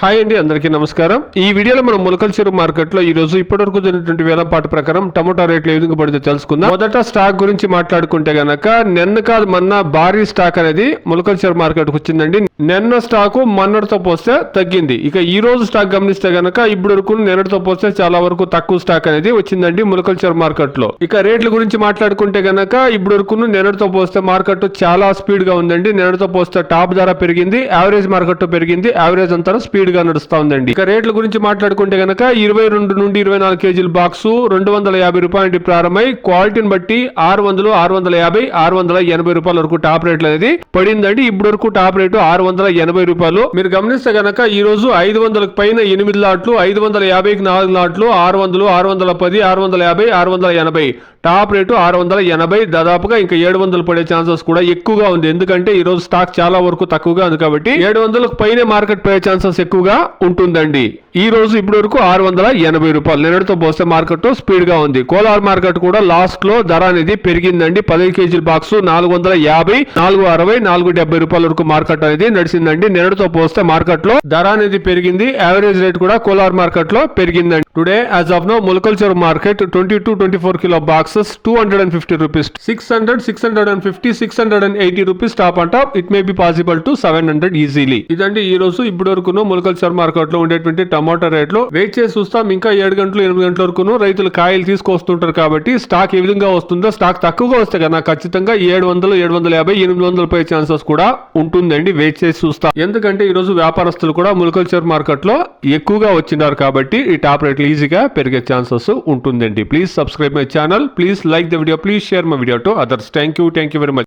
Hi అండి, అందరికీ నమస్కారం. ఈ వీడియోలో మనం ములకల చెరువు మార్కెట్ లో ఈ రోజు ఇప్పటివరకు జరిగినటువంటి వేలంపాట ప్రకారం టమోటా రేట్లు ఏ విధంగా పడితే తెలుసుకుందాం. మొదట స్టాక్ గురించి మాట్లాడుకుంటే గనక నిన్న కాదు మొన్న భారీ స్టాక్ అనేది ములకల చెరువు మార్కెట్ కు వచ్చిందండి. నిన్న స్టాక్ మొన్నటితో పోస్తే తగ్గింది. ఇక ఈ రోజు స్టాక్ గమనిస్తే గనక ఇప్పుడు వరకు నిన్నటితో పోస్తే చాలా వరకు తక్కువ స్టాక్ అనేది వచ్చిందండి ములకల చెరువు మార్కెట్ లో. ఇక రేట్ల గురించి మాట్లాడుకుంటే గనక ఇప్పుడు వరకు నిన్నటితో పోస్తే మార్కెట్ చాలా స్పీడ్ గా ఉందండి. నిన్నటితో పోస్తే టాప్ ధర పెరిగింది, యావరేజ్ మార్కెట్ పెరిగింది, యావరేజ్ అంతా స్పీడ్ గా నడుస్తా ఉందండి. ఇక రేట్ల గురించి మాట్లాడుకుంటే గనక 22 నుండి 24 కేజీల బాక్స్ 250 రూపాయల నుండి ప్రారంభమై క్వాలిటీని బట్టి 600, 650, 680 రూపాయల వరకు టాప్ రేట్లు అనేది పడిందండి. ఇప్పుడు వరకు టాప్ రేటు 680 రూపాయలు. మీరు గమనిస్తే గనక ఈ రోజు 500 పైన 8 లాట్లు, 550కి 4 లాట్లు, 600, 610, 650, 680 టాప్ రేటు 680. దాదాపుగా ఇంకా 700 పడే ఛాన్సెస్ కూడా ఎక్కువగా ఉంది. ఎందుకంటే ఈ రోజు స్టాక్ చాలా వరకు తక్కువగా ఉంది కాబట్టి 700కు పైనే మార్కెట్ పోయే ఛాన్సెస్ ఎక్కువగా ఉంటుందండి. ఈ రోజు ఇప్పటి వరకు 680 రూపాయలు నిన్నటితో పోస్తే మార్కెట్ స్పీడ్ గా ఉంది. కోలార్ మార్కెట్ కూడా లాస్ట్ లో ధర అనేది పెరిగిందండి. 10 కేజీల బాక్స్ 450, 460, 470 రూపాయల వరకు మార్కెట్ అనేది నడిచిందండి. నిన్నటితో పోస్తే మార్కెట్ లో ధర అనేది పెరిగింది. యావరేజ్ రేట్ కూడా కోలార్ మార్కెట్ లో పెరిగిందండి. Today as of no Mulakal చెరువు market 22-24 kilo boxes 250 rupees, 600, 650, 680 rupees top and top. It may be possible to 700 easily. ఇదండి ఈ రోజు ఇప్పటి వరకు ములకల్ చెరువు మార్కెట్ లో ఉండేటువంటి టమాటా రేట్లు. వెయిట్ చేసి చూస్తాం. ఇంకా 7 గంటలు 8 గంటల వరకు రైతులు కాయలు తీసుకొస్తుంటారు కాబట్టి స్టాక్ ఏ విధంగా వస్తుందో, స్టాక్ తక్కువగా వస్తే కన్నా ఖచ్చితంగా 700, 750, 800 పోయే ఛాన్సెస్ కూడా ఉంటుందండి. వెయిట్ చేసి చూస్తాం. ఎందుకంటే ఈ రోజు వ్యాపారస్తులు కూడా ములకల్ చెరువు మార్కెట్ లో ఎక్కువగా వచ్చినారు కాబట్టి ఈ టాప్ రేట్లు ఈజీగా పెరిగే ఛాన్సెస్ ఉంటుందండి. Please subscribe my channel, please like the video, please share my video to others. Thank you very much.